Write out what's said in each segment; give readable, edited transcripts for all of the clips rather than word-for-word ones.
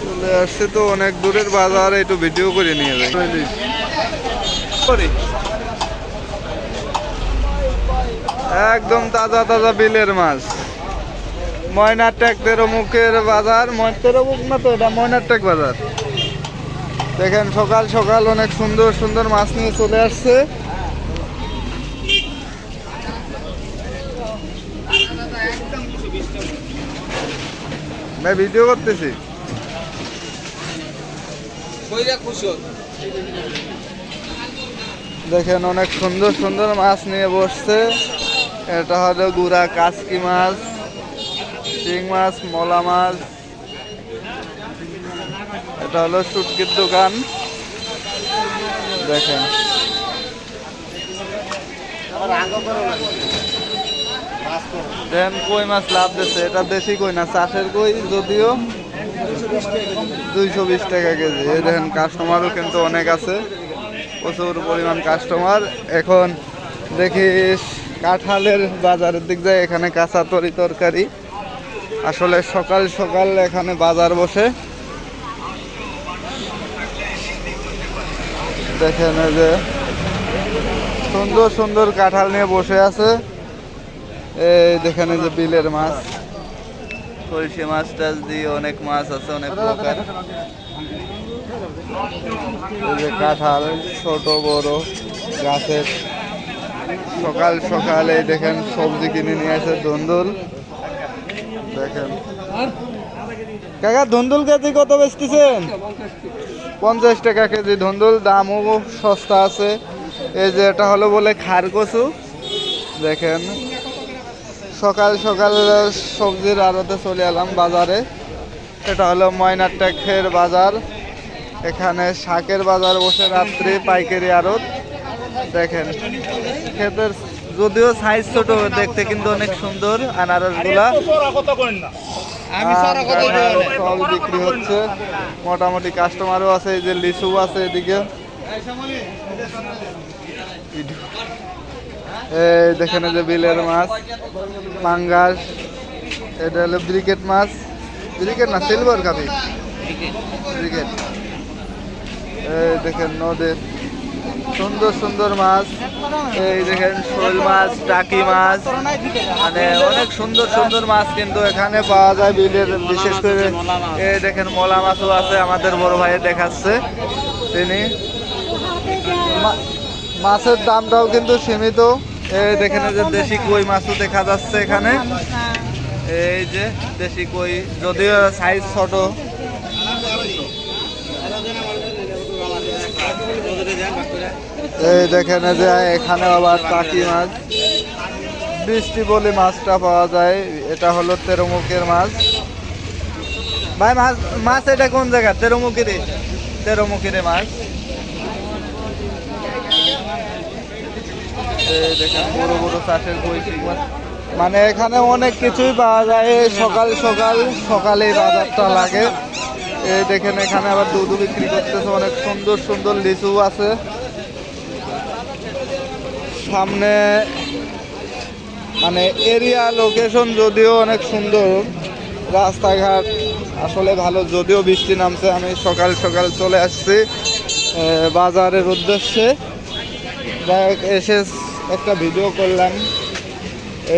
চলে আসছে তো অনেক দূরের বাজার, একটু ভিডিও করে নিয়ে যাই। একদম তাজা তাজা বিলের মাছ, ময়নার ট্যাক তেরোমুখের বাজার। তেরোমুখ না তো, এটা ময়নার ট্যাক বাজার। দেখেন সকাল সকাল অনেক সুন্দর সুন্দর মাছ নিয়ে চলে আসছে। ভাই ভিডিও করতেছি। দেখেন অনেক সুন্দর সুন্দর মাছ নিয়ে বসছে। এটা হলো গুড়া কাচকি মাছ, শিং মাছ, মলা মাছ। এটা হলো শুটকির দোকান। দেখেন দেন কই মাছ লাভ দিচ্ছে। এটা দেশি কই না, চাষের কই, যদিও 220 টাকা কেজি। এই দেখেন কাস্টমারও কিন্তু অনেক আছে, প্রচুর পরিমাণ কাস্টমার। এখন দেখি কাঁঠালের বাজারের দিক যায়। এখানে কাঁচা তরকারি। আসলে সকাল সকাল এখানে বাজার বসে। দেখেন এই যে সুন্দর সুন্দর কাঁঠাল নিয়ে বসে আছে। এই দেখেন এই যে বিলের মাছ, কলসি মাছ টাছ দিয়ে অনেক মাছ আছে, অনেক প্রকার। এই যে কাঁঠাল ছোট বড় গাছের। সকাল সকালে দেখেন সবজি কিনে নিয়ে আসে ধুন্দুল। দেখেন কাকা ধুন্দুল কেজি কত বেচতেছেন? 50 টাকা কেজি ধুন্দুল, দামও সস্তা আছে। এই যে এটা হলো বলে খারকচু। দেখেন সকাল সকাল সবজির আড়তে চলে এলাম বাজারে। এটা হলো ময়নার ট্যাকের বাজার। এখানে শাকের বাজার বসে রাত্রি, পাইকারি আড়ত। দেখেন ক্ষেতের যদিও সাইজ ছোট, দেখতে কিন্তু অনেক সুন্দর। আনারসগুলা সব বিক্রি হচ্ছে, মোটামুটি কাস্টমারও আছে। এই যে লিচু আছে এদিকে। এই দেখেন এই যে বিলের মাছ, পাঙ্গাস। এটা হলো ব্রিকেট মাছ, ব্রিকেট না সিলভার কাপি, ব্রিকেট। এই দেখেন নদীর সুন্দর সুন্দর মাছ। এই দেখেন শোল মাছ, টাকি মাছ, মানে অনেক সুন্দর সুন্দর মাছ কিন্তু এখানে পাওয়া যায় বিলের। বিশেষ করে এই দেখেন মলা মাছও আছে, আমাদের বড় ভাই দেখাচ্ছে তিনি। মাছের দামটাও কিন্তু সীমিত। এই দেখেন যে দেশি কই মাছও দেখা যাচ্ছে এখানে। এই যে দেশি কই, যদিও সাইজ ছোট। এই দেখেন যে এখানে আবার টাকি মাছ, বৃষ্টি বলে মাছটা পাওয়া যায়। এটা হলো তেরোমুখের মাছ। ভাই মাছ এটা কোন জায়গা? তেরোমুখের মাছ। এই দেখেন বড় বড় চাষের বৈশিক মাছ। মানে এখানে অনেক কিছুই পাওয়া যায়। সকাল সকাল সকালেই বাজারটা লাগে। এই দেখেন এখানে আবার দুধ বিক্রি করতেছে। অনেক সুন্দর সুন্দর লিচু আছে সামনে। মানে এরিয়া লোকেশন যদিও অনেক সুন্দর, রাস্তাঘাট আসলে ভালো। যদিও বৃষ্টি নামছে, আমি সকাল সকাল চলে আসছি বাজারের উদ্দেশ্যে। এসে একটা ভিডিও করলাম।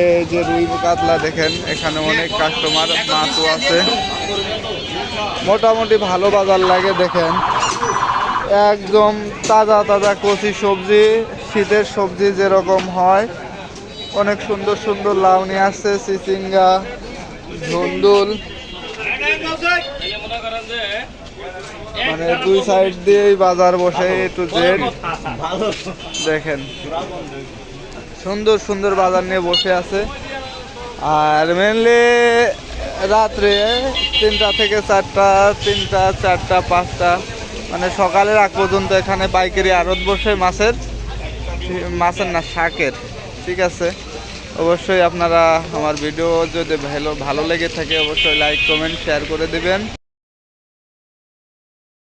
এই যে রুই কাতলা দেখেন, এখানে অনেক কাস্টমার, মাছও আছে। মোটামুটি ভালো বাজার লাগে। দেখেন একদম তাজা তাজা কচি সবজি, শীতের সবজি যেরকম হয়। অনেক সুন্দর সুন্দর লাউ নিয়ে আসছে, চিচিঙ্গা, ধুন্দুল। মানে দুই সাইড দিয়েই বাজার বসে, টু জেড। দেখেন সুন্দর সুন্দর বাজার নিয়ে বসে আছে। আর মেনলি রাত্রে 3টা থেকে 4টা, 3টা, 4টা, 5টা, মানে সকালের আগ পর্যন্ত এখানে পাইকারি আড়ত বসে মাছের না শাকের। ঠিক আছে, অবশ্যই আপনারা আমার ভিডিও যদি ভালো লেগে থাকে অবশ্যই লাইক, কমেন্ট, শেয়ার করে দিবেন।